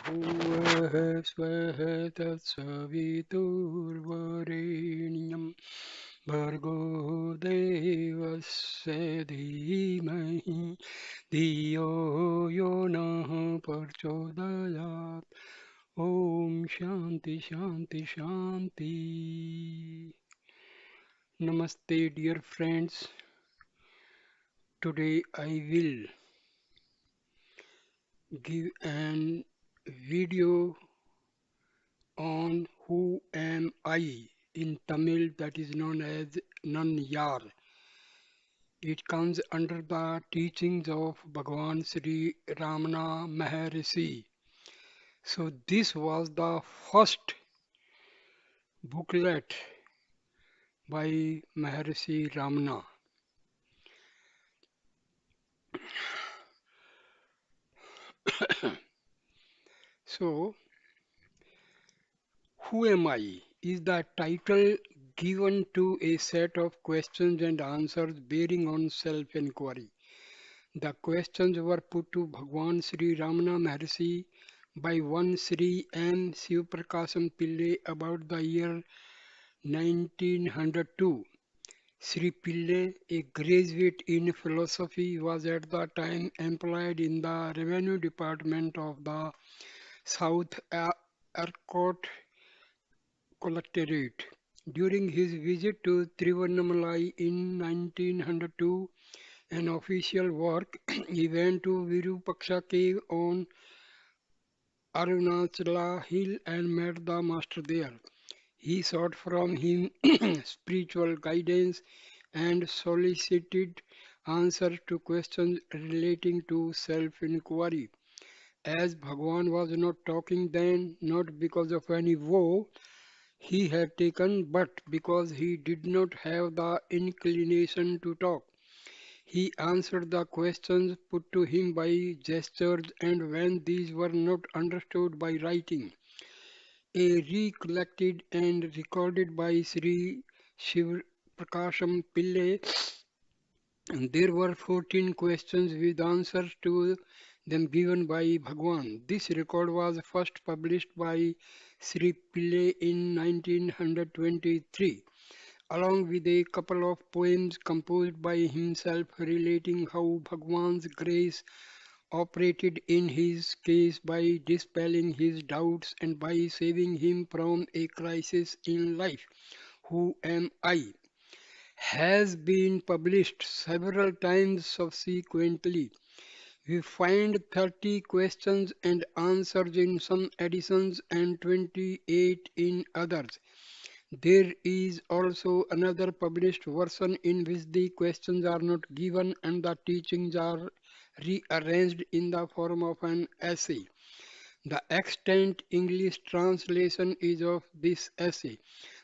भुवः स्वः तत्सवितुर्वरेण्यं भर्गो देवस्य धीमहि धियो यो नः प्रचोदयात्. Om Shanti Shanti Shanti. Namaste, dear friends. Today I will give an video on who am I in Tamil, that is known as Nanyar. It comes under the teachings of Bhagavan Sri Ramana Maharshi. So this was the first booklet by Maharshi Ramana. So who am I is the title given to a set of questions and answers bearing on self-inquiry. The questions were put to Bhagwan Sri Ramana Maharshi by one Sri N. Sivaprakasam Pillai about the year 1902. Sri Pillai, a graduate in philosophy, was at the time employed in the revenue department of the South Arcot Collectorate. During his visit to Tiruvannamalai in 1902, an official work, he went to Virupaksha cave on Arunachala hill and met the master there. He sought from him spiritual guidance and solicited answers to questions relating to self-inquiry. As Bhagwan was not talking then, not because of any vow he had taken, but because he did not have the inclination to talk. He answered the questions put to him by gestures, and when these were not understood by writing, a recollected and recorded by Sri Shiv Prakasham Pillai, there were 14 questions with answers to them given by Bhagwan. This record was first published by Sri Pillai in 1923, along with a couple of poems composed by himself relating how Bhagwan's grace operated in his case by dispelling his doubts and by saving him from a crisis in life. Who Am I? Has been published several times subsequently. We find 30 questions and answers in some editions and 28 in others. There is also another published version in which the questions are not given and the teachings are rearranged in the form of an essay. The extant English translation is of this essay.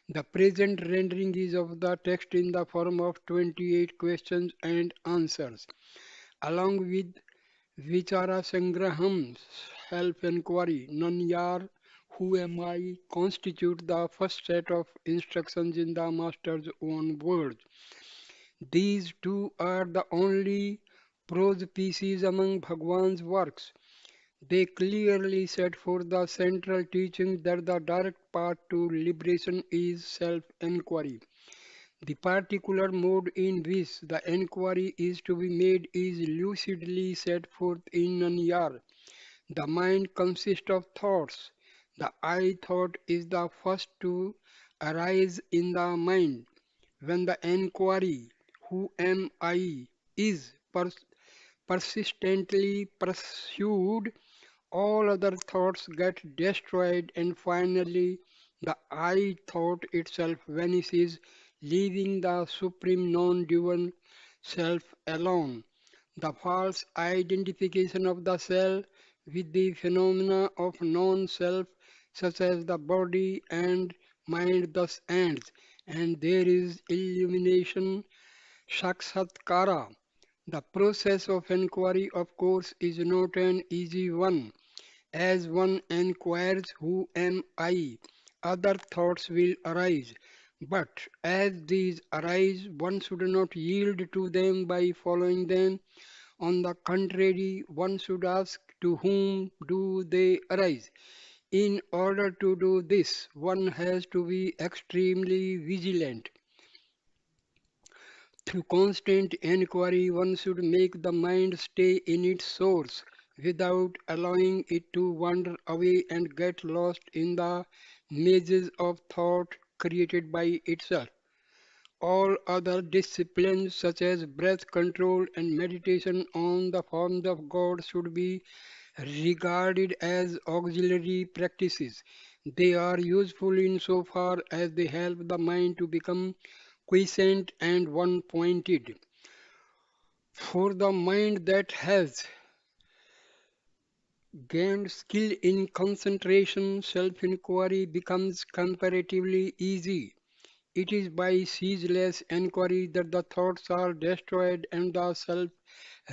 The present rendering is of the text in the form of 28 questions and answers, along with Vichara Sangraham, self-inquiry, Nanyar, who am I, constitute the first set of instructions in the master's own words. These two are the only prose pieces among Bhagwan's works. They clearly set forth the central teaching that the direct path to liberation is self-inquiry. The particular mode in which the inquiry is to be made is lucidly set forth in Nanyar. The mind consists of thoughts. The I thought is the first to arise in the mind. When the inquiry, who am I, is persistently pursued, all other thoughts get destroyed, and finally the I thought itself vanishes, leaving the supreme non-dual self alone. The false identification of the self with the phenomena of non-self, such as the body and mind, thus ends, and there is illumination, sakshatkara. The process of inquiry, of course, is not an easy one. As one inquires, who am I? Other thoughts will arise. But as these arise, one should not yield to them by following them. On the contrary, one should ask to whom do they arise? In order to do this, one has to be extremely vigilant. Through constant inquiry, one should make the mind stay in its source without allowing it to wander away and get lost in the mazes of thought created by itself. All other disciplines, such as breath control and meditation on the forms of God, should be regarded as auxiliary practices. They are useful insofar as they help the mind to become quiescent and one pointed. For the mind that has gained skill in concentration, self inquiry becomes comparatively easy. It is by ceaseless inquiry that the thoughts are destroyed and the self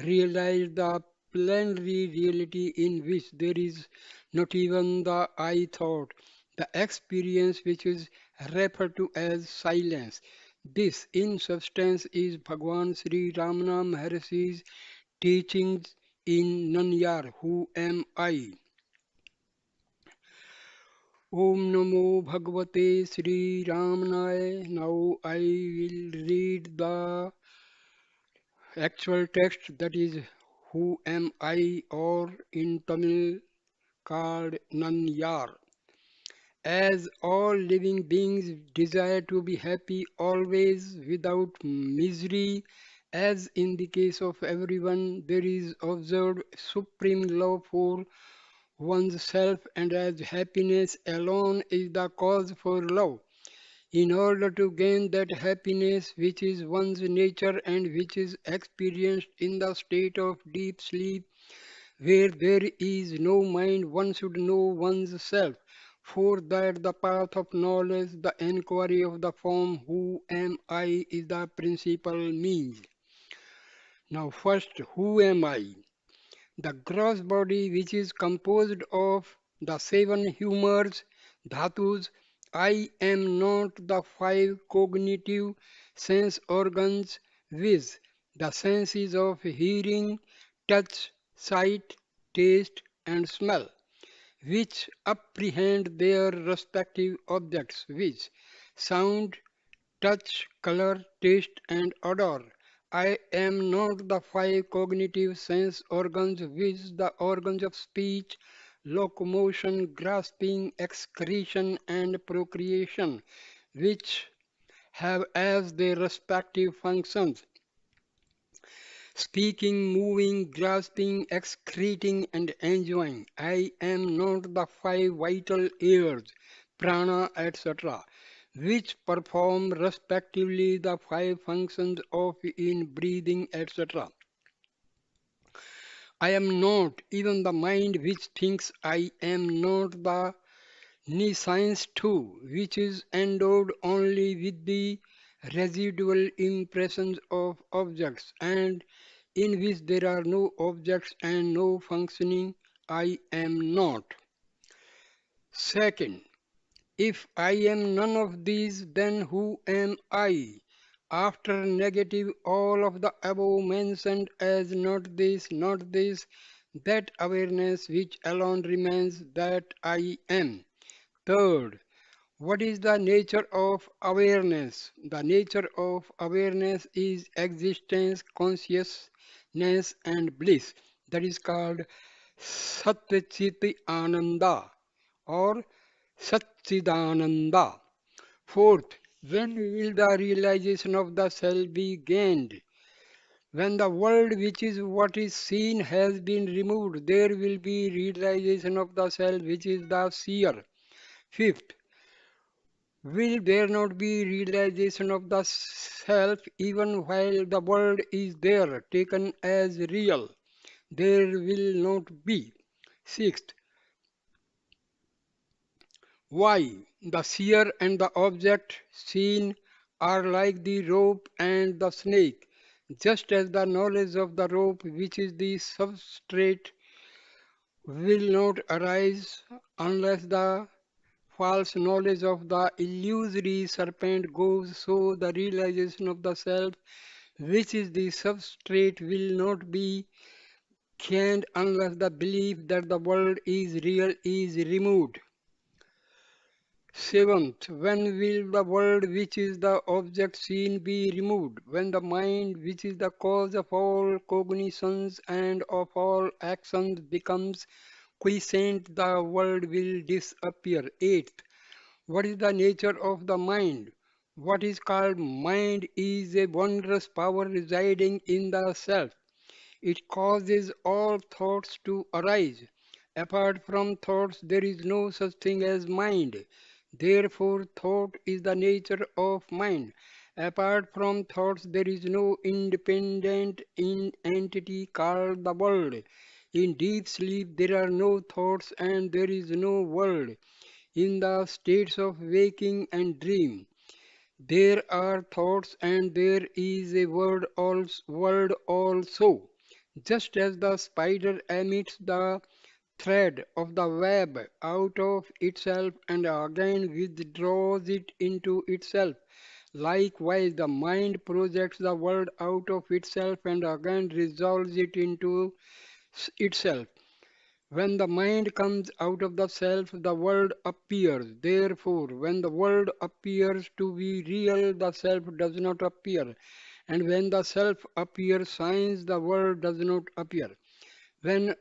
realized the plenary reality in which there is not even the I thought, the experience which is referred to as silence. This, in substance, is Bhagwan Sri Ramana Maharshi's teachings in Nanyar, Who Am I? Om Namo Bhagavate Sri Ramanaय. Now I will read the actual text, that is Who Am I, or in Tamil called Nanyar. As all living beings desire to be happy always without misery, as in the case of everyone, there is observed supreme love for one's self, and as happiness alone is the cause for love. In order to gain that happiness which is one's nature and which is experienced in the state of deep sleep, where there is no mind, one should know one's self. For that the path of knowledge, the inquiry of the form who am I is the principal means. Now first, who am I? The gross body which is composed of the seven humors, dhatus. I am not the five cognitive sense organs, viz. The senses of hearing, touch, sight, taste, and smell, which apprehend their respective objects, which sound, touch, color, taste, and odor. I am not the five cognitive sense organs, which the organs of speech, locomotion, grasping, excretion, and procreation, which have as their respective functions speaking, moving, grasping, excreting, and enjoying. I am not the five vital airs, prana, etc., which perform respectively the five functions of in breathing, etc. I am not even the mind which thinks. I am not the nescience too, which is endowed only with the residual impressions of objects, and in which there are no objects and no functioning. I am not. Second, if I am none of these, then who am I? After negative all of the above mentioned as not this, that awareness which alone remains, that I am. Third, what is the nature of awareness? The nature of awareness is existence, consciousness, and bliss. That is called Satchiti Ananda or Satchidananda. Fourth, when will the realization of the self be gained? When the world, which is what is seen, has been removed, there will be realization of the self, which is the seer. Fifth, will there not be realization of the self even while the world is there, taken as real? There will not be. Sixth, why? The seer and the object seen are like the rope and the snake, just as the knowledge of the rope, which is the substrate, will not arise unless the false knowledge of the illusory serpent goes, so the realization of the self which is the substrate, will not be gained unless the belief that the world is real is removed. Seventh, when will the world which is the object seen be removed? When the mind, which is the cause of all cognitions and of all actions, becomes quiescent, the world will disappear. Eighth, what is the nature of the mind? What is called mind is a wondrous power residing in the self. It causes all thoughts to arise. Apart from thoughts, there is no such thing as mind. Therefore, thought is the nature of mind. Apart from thoughts, there is no independent entity called the world. In deep sleep, there are no thoughts and there is no world. In the states of waking and dream, there are thoughts and there is a world also. Just as the spider emits the thread of the web out of itself and again withdraws it into itself, likewise the mind projects the world out of itself and again resolves it into itself. When the mind comes out of the self, the world appears. Therefore, when the world appears to be real, the self does not appear. And when the self appears science, the world does not appear. When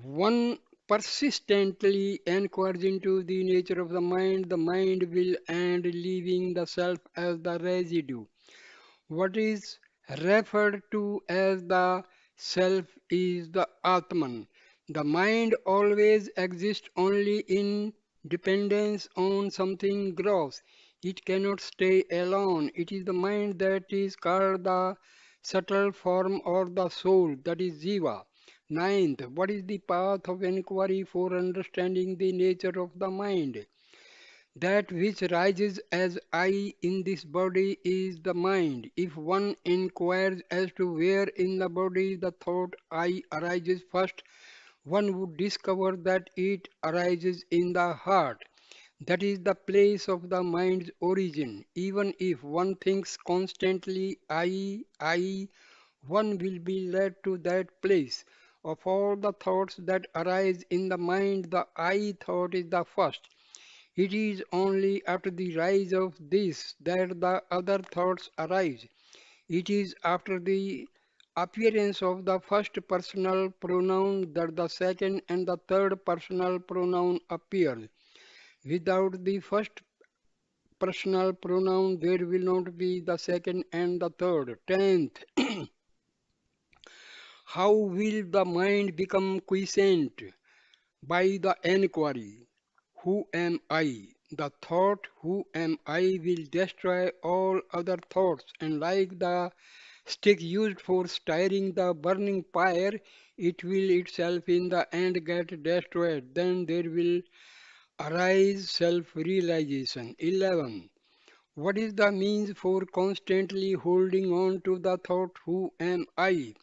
one persistently inquires into the nature of the mind will end leaving the self as the residue. What is referred to as the self is the Atman. The mind always exists only in dependence on something gross. It cannot stay alone. It is the mind that is called the subtle form or the soul, that is Jiva. Ninth, what is the path of inquiry for understanding the nature of the mind? That which rises as I in this body is the mind. If one inquires as to where in the body the thought I arises first, one would discover that it arises in the heart. That is the place of the mind's origin. Even if one thinks constantly one will be led to that place. Of all the thoughts that arise in the mind, the I thought is the first. It is only after the rise of this that the other thoughts arise. It is after the appearance of the first personal pronoun that the second and the third personal pronoun appear. Without the first personal pronoun, there will not be the second and the third. Tenth, how will the mind become quiescent? By the enquiry, who am I? The thought, who am I, will destroy all other thoughts, and like the stick used for stirring the burning fire, it will itself in the end get destroyed. Then there will arise self realization. 11. What is the means for constantly holding on to the thought, who am I?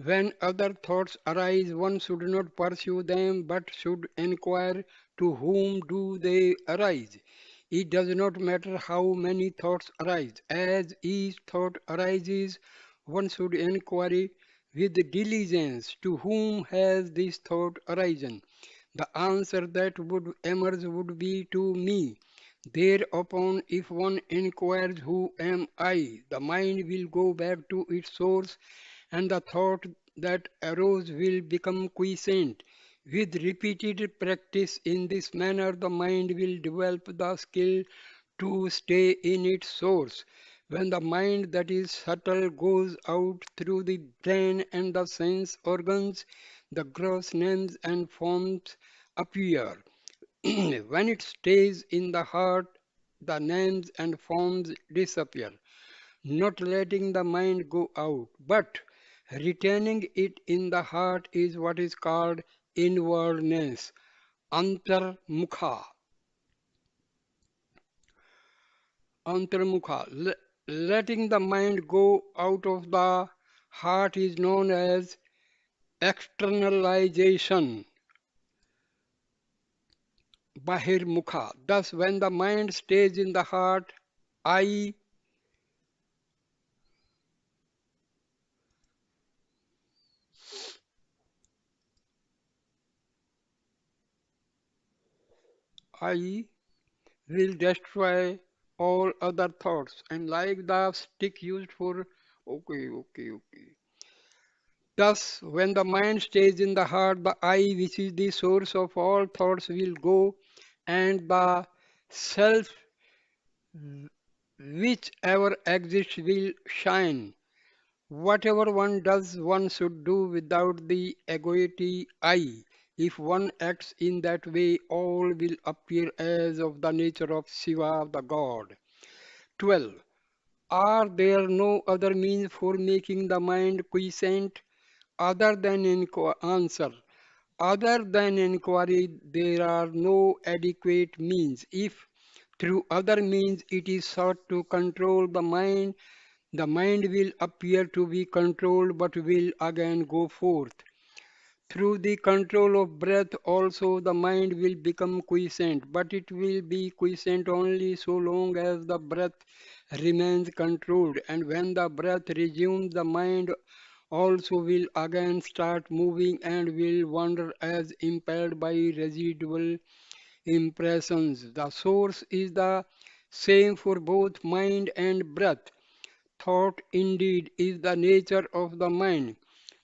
When other thoughts arise, one should not pursue them but should inquire to whom do they arise. It does not matter how many thoughts arise. As each thought arises, one should inquire with diligence to whom has this thought arisen. The answer that would emerge would be to me. Thereupon, if one inquires who am I, the mind will go back to its source and the thought that arose will become quiescent. With repeated practice in this manner, the mind will develop the skill to stay in its source. When the mind that is subtle goes out through the brain and the sense organs, the gross names and forms appear. When it stays in the heart, the names and forms disappear. Not letting the mind go out, but retaining it in the heart is what is called inwardness, antarmukha. Antarmukha. Letting the mind go out of the heart is known as externalization, bahirmukha. Thus, when the mind stays in the heart, I I will destroy all other thoughts. And like the stick used for, okay. Thus, when the mind stays in the heart, the I, which is the source of all thoughts, will go, and the self, which ever exists, will shine. Whatever one does, one should do without the egoity I. If one acts in that way, all will appear as of the nature of Shiva, the God. 12. Are there no other means for making the mind quiescent other than answer? Other than inquiry, there are no adequate means. If through other means it is sought to control the mind will appear to be controlled but will again go forth. Through the control of breath also the mind will become quiescent, but it will be quiescent only so long as the breath remains controlled, and when the breath resumes, the mind also will again start moving and will wander as impelled by residual impressions. The source is the same for both mind and breath. Thought indeed is the nature of the mind.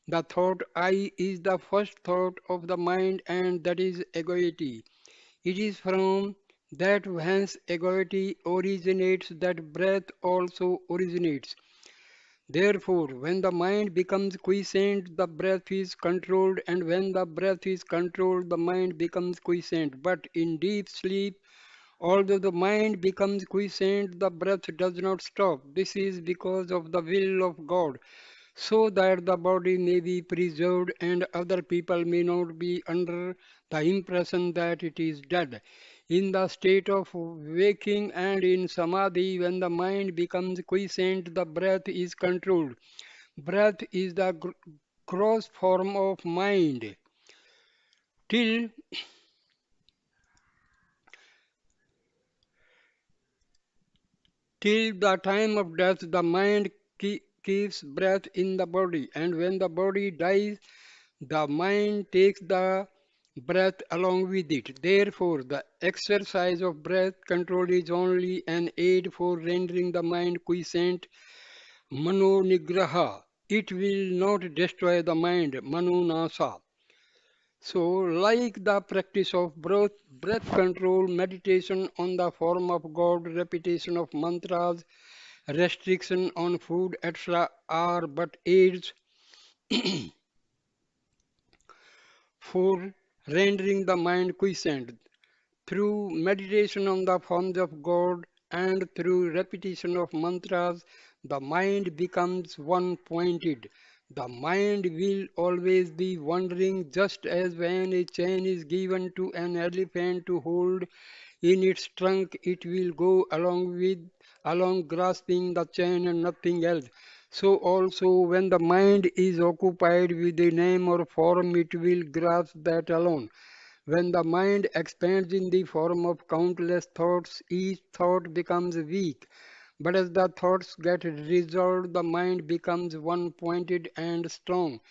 The thought I is the first thought of the mind, and that is egoity. It is from that whence egoity originates that breath also originates. Therefore, when the mind becomes quiescent, the breath is controlled, and when the breath is controlled, the mind becomes quiescent. But in deep sleep, although the mind becomes quiescent, the breath does not stop. This is because of the will of God, so that the body may be preserved and other people may not be under the impression that it is dead. In the state of waking and in samadhi, when the mind becomes quiescent, the breath is controlled. Breath is the gross form of mind. Till Till the time of death, the mind keeps breath in the body, and when the body dies, the mind takes the breath along with it. Therefore, the exercise of breath control is only an aid for rendering the mind quiescent, mano nigraha. It will not destroy the mind, mano nasa. So, like the practice of breath control, meditation on the form of God, repetition of mantras, restriction on food, etc., are but aids for rendering the mind quiescent. Through meditation on the forms of God and through repetition of mantras, the mind becomes one pointed. The mind will always be wandering, just as when a chain is given to an elephant to hold in its trunk, it will go along grasping the chain and nothing else. So also when the mind is occupied with a name or form, it will grasp that alone. When the mind expands in the form of countless thoughts, each thought becomes weak. But as the thoughts get resolved, the mind becomes one pointed and strong.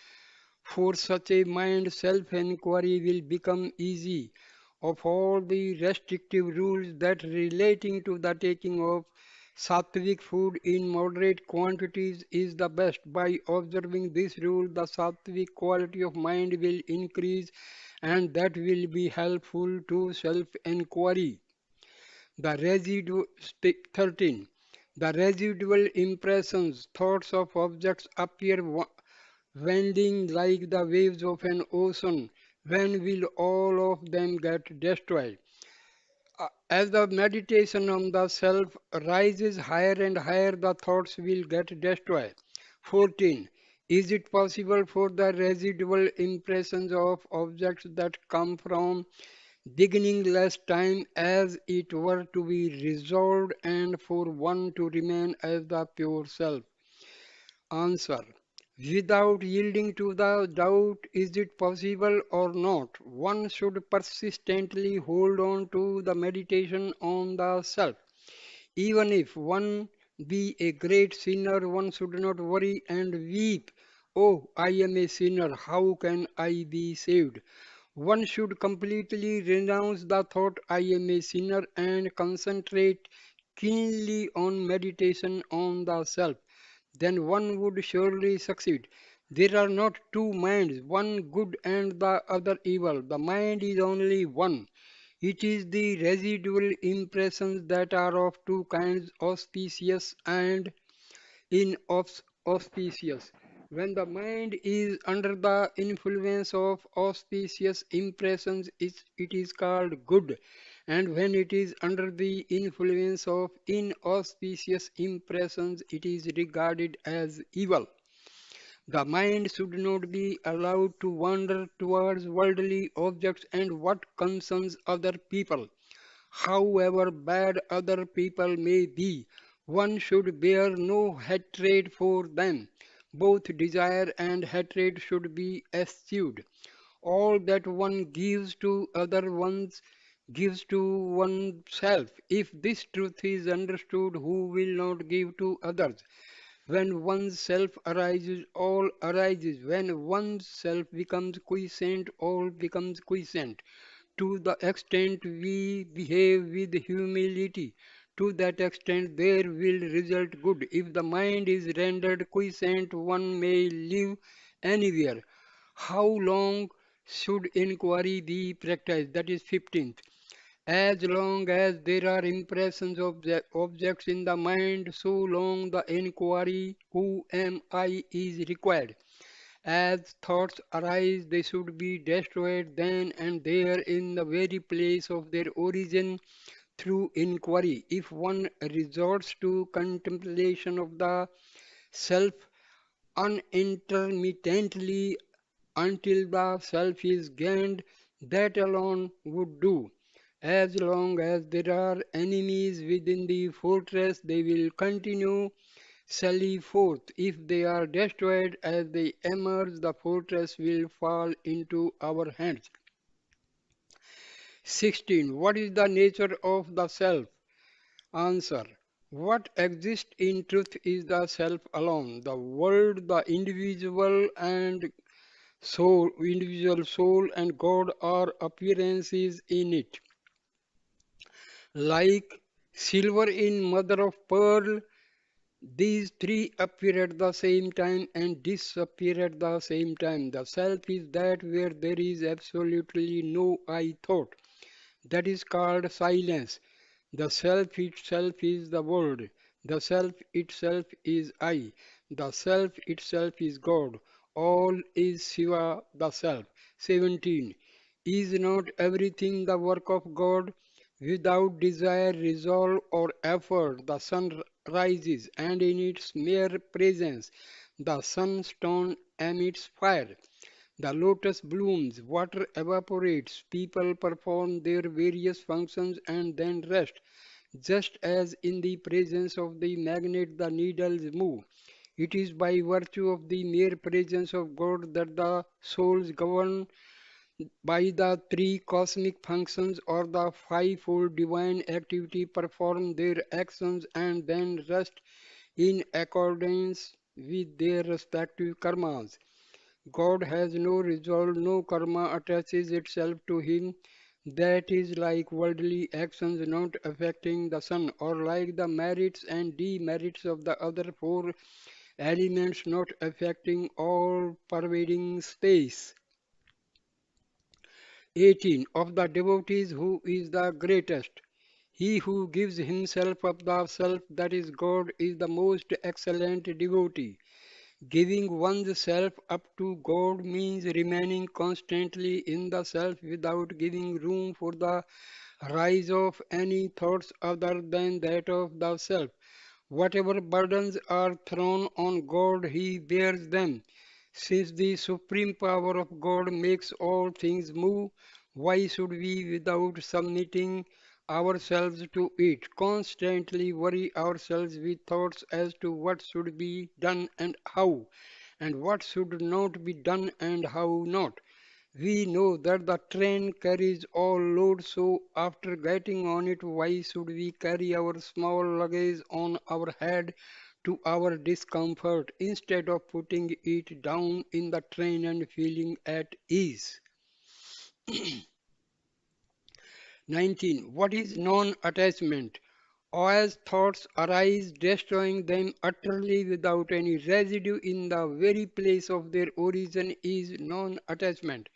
For such a mind, self inquiry will become easy. Of all the restrictive rules that relating to the taking of sattvic food in moderate quantities is the best. By observing this rule, the sattvic quality of mind will increase and that will be helpful to self inquiry. The residue 13. The residual impressions, thoughts of objects appear wending like the waves of an ocean. When will all of them get destroyed? As the meditation on the self rises higher and higher, the thoughts will get destroyed. 14. Is it possible for the residual impressions of objects that come from beginningless time as it were to be resolved and for one to remain as the pure self? Answer. Without yielding to the doubt, is it possible or not? One should persistently hold on to the meditation on the self. Even if one be a great sinner, one should not worry and weep. Oh, I am a sinner, how can I be saved? One should completely renounce the thought I am a sinner and concentrate keenly on meditation on the self. Then one would surely succeed. There are not two minds, one good and the other evil. The mind is only one. It is the residual impressions that are of two kinds, auspicious and inauspicious. When the mind is under the influence of auspicious impressions, it is called good, and when it is under the influence of inauspicious impressions, it is regarded as evil. The mind should not be allowed to wander towards worldly objects and what concerns other people. However bad other people may be, one should bear no hatred for them. Both desire and hatred should be eschewed. All that one gives to other ones gives to oneself. If this truth is understood, who will not give to others? When one's self arises, all arises. When one's self becomes quiescent, all becomes quiescent. To the extent we behave with humility, to that extent there will result good. If the mind is rendered quiescent, one may live anywhere. How long should inquiry be practiced? That is 15th. As long as there are impressions of the objects in the mind, so long the inquiry, who am I, is required. As thoughts arise, they should be destroyed then and there in the very place of their origin through inquiry. If one resorts to contemplation of the self unintermittently until the self is gained, that alone would do. As long as there are enemies within the fortress, they will continue sally forth. If they are destroyed as they emerge, the fortress will fall into our hands. 16. What is the nature of the self? Answer. What exists in truth is the self alone. The world, the individual soul and God are appearances in it. Like silver in mother of pearl, these three appear at the same time and disappear at the same time. The self is that where there is absolutely no I thought. That is called silence. The self itself is the world. The self itself is I. The self itself is God. All is Shiva, the self. 17. Is not everything the work of God? Without desire, resolve, or effort, the sun rises, and in its mere presence, the sunstone emits fire. The lotus blooms, water evaporates, people perform their various functions and then rest. Just as in the presence of the magnet the needles move. It is by virtue of the mere presence of God that the souls govern by the three cosmic functions or the fivefold divine activity perform their actions and then rest in accordance with their respective karmas. God has no resolve, no karma attaches itself to him. That is like worldly actions not affecting the sun, or like the merits and demerits of the other four elements not affecting all pervading space. 18. Of the devotees, who is the greatest? He who gives himself up the self, that is God, is the most excellent devotee. Giving one's self up to God means remaining constantly in the self without giving room for the rise of any thoughts other than that of the self. Whatever burdens are thrown on God, He bears them. Since the supreme power of God makes all things move, why should we, without submitting ourselves to it, constantly worry ourselves with thoughts as to what should be done and what should not be done and how not? We know that the train carries all loads, so after getting on it, why should we carry our small luggage on our head to our discomfort instead of putting it down in the train and feeling at ease? 19. What is non-attachment? As thoughts arise, destroying them utterly without any residue in the very place of their origin is non-attachment.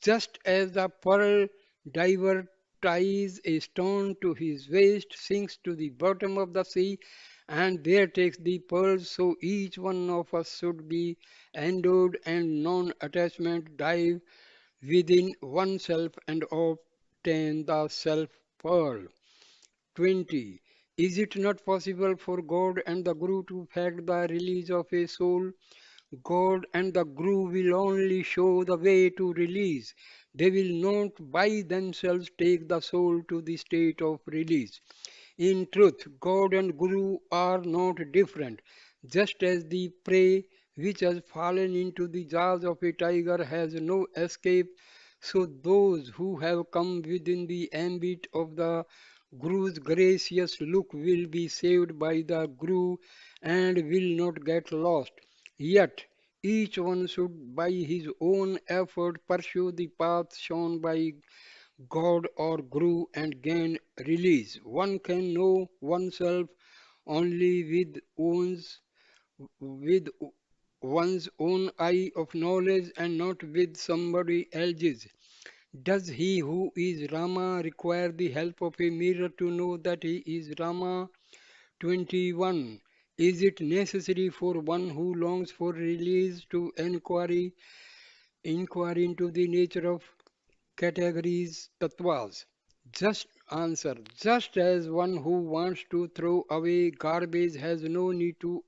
Just as the pearl diver ties a stone to his waist, sinks to the bottom of the sea, and there takes the pearls, so each one of us should be endowed and non-attachment, dive within oneself and obtain the self pearl. 20. Is it not possible for God and the Guru to effect the release of a soul? God and the Guru will only show the way to release. They will not by themselves take the soul to the state of release. In truth, God and Guru are not different. Just as the prey which has fallen into the jaws of a tiger has no escape, so those who have come within the ambit of the Guru's gracious look will be saved by the Guru and will not get lost. Yet, each one should by his own effort pursue the path shown by God or Guru and gain release. One can know oneself only with one's own eye of knowledge and not with somebody else's. Does he who is Rama require the help of a mirror to know that he is Rama? 21. Is it necessary for one who longs for release to inquire into the nature of categories, tattvas? Just answer. Just as one who wants to throw away garbage has no need to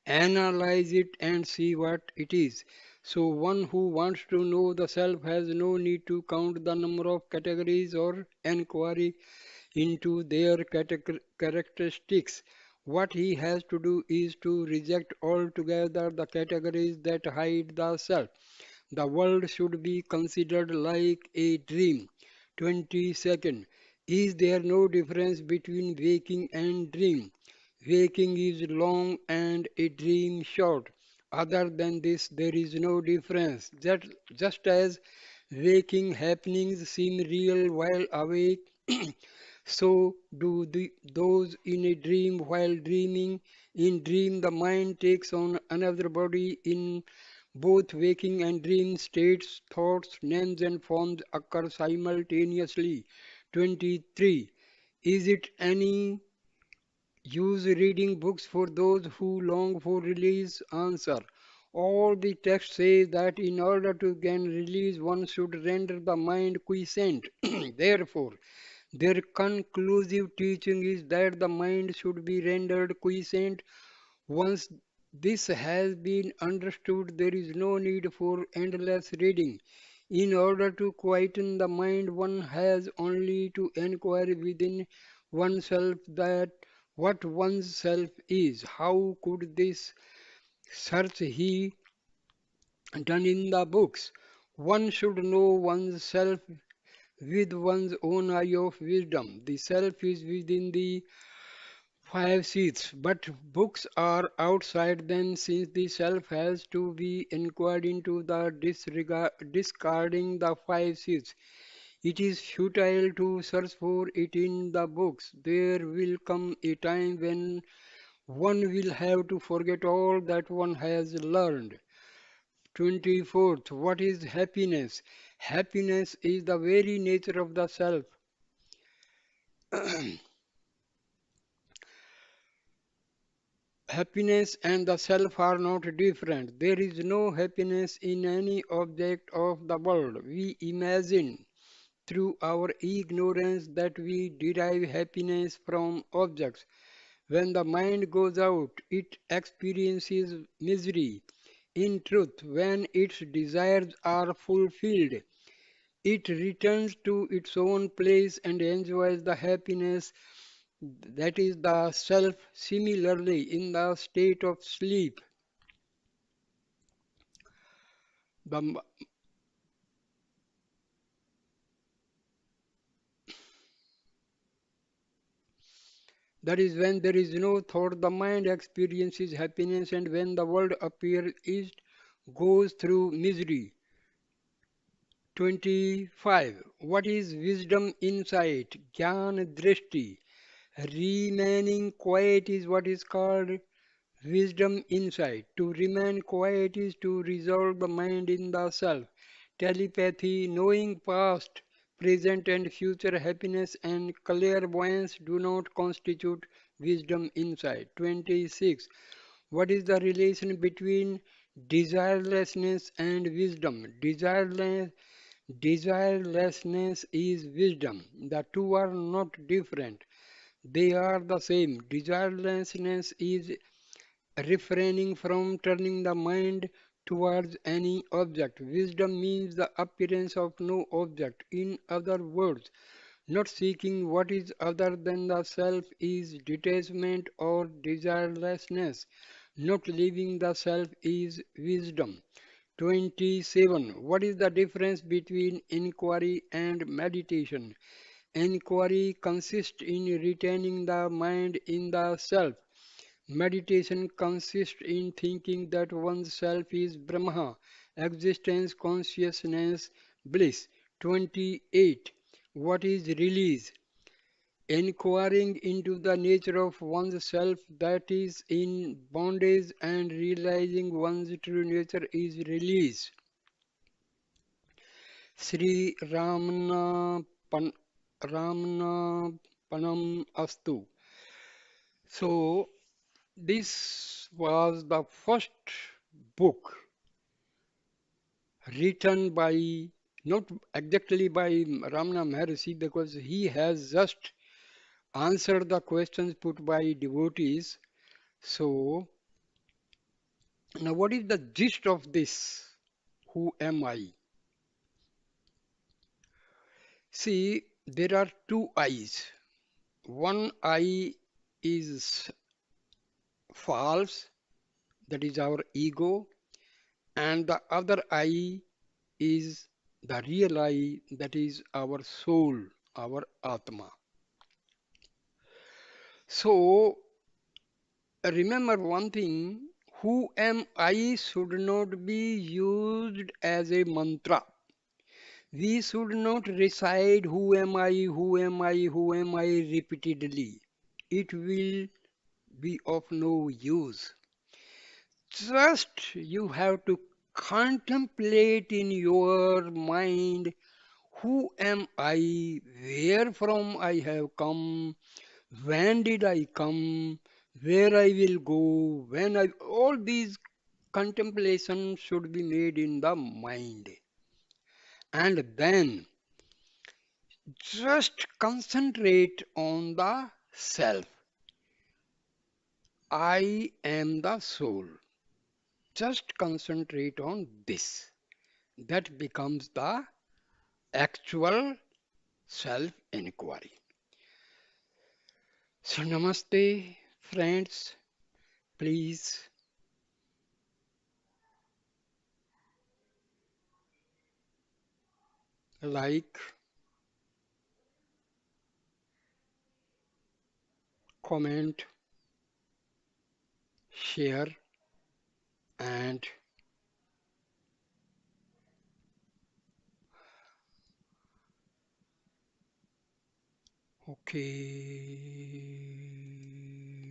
analyze it and see what it is. So one who wants to know the self has no need to count the number of categories or inquiry into their characteristics. What he has to do is to reject altogether the categories that hide the self. The world should be considered like a dream. 22nd. Is there no difference between waking and dream? Waking is long and a dream short. Other than this, there is no difference. Just as waking happenings seem real while awake, so do those in a dream while dreaming. In dream, the mind takes on another body. In both waking and dream states, thoughts, names, and forms occur simultaneously. 23. Is it any use reading books for those who long for release? Answer. All the text says that in order to gain release, one should render the mind quiescent. Therefore, their conclusive teaching is that the mind should be rendered quiescent. Once this has been understood, there is no need for endless reading. In order to quieten the mind, one has only to inquire within oneself that what one's self is. How could this search he done in the books? One should know one's self with one's own eye of wisdom. The self is within the five seats, but books are outside them since the self has to be inquired into the discarding the five seats. It is futile to search for it in the books. There will come a time when one will have to forget all that one has learned. 24th. What is happiness? Happiness is the very nature of the self. Happiness and the self are not different. There is no happiness in any object of the world. We imagine through our ignorance that we derive happiness from objects. When the mind goes out, it experiences misery. In truth, when its desires are fulfilled, it returns to its own place and enjoys the happiness that is the self. Similarly, in the state of sleep, the, that is when there is no thought, the mind experiences happiness, and when the world appears, it goes through misery. 25. What is wisdom insight? Gyan drishti. Remaining quiet is what is called wisdom insight. To remain quiet is to resolve the mind in the self. Telepathy, knowing past, present, and future happiness and clairvoyance do not constitute wisdom insight. 26. What is the relation between desirelessness and wisdom? Desirelessness is wisdom. The two are not different. They are the same. Desirelessness is refraining from turning the mind towards any object. Wisdom means the appearance of no object. In other words, not seeking what is other than the self is detachment or desirelessness. Not leaving the self is wisdom. 27. What is the difference between inquiry and meditation? Inquiry consists in retaining the mind in the self. Meditation consists in thinking that one's self is Brahma, existence, consciousness, bliss. 28. What is release? Inquiring into the nature of one's self that is in bondage and realizing one's true nature is release. Sri Ramana Pan, Ramana Panam Astu. So, this was the first book written by, not exactly by Ramana Maharshi, because he has just answered the questions put by devotees. So, now what is the gist of this? Who am I? See, there are two eyes. One eye is false, that is our ego, and the other eye is the real I, that is our soul, our Atma. So remember one thing, who am I should not be used as a mantra. We should not recite who am I, who am I, who am I repeatedly. It will be of no use. Just you have to contemplate in your mind, who am I? Where from I have come? When did I come? Where I will go? All these contemplations should be made in the mind. And then just concentrate on the self. I am the soul. Just concentrate on this. That becomes the actual self inquiry. So, namaste, friends. Please like, comment, share, and okay.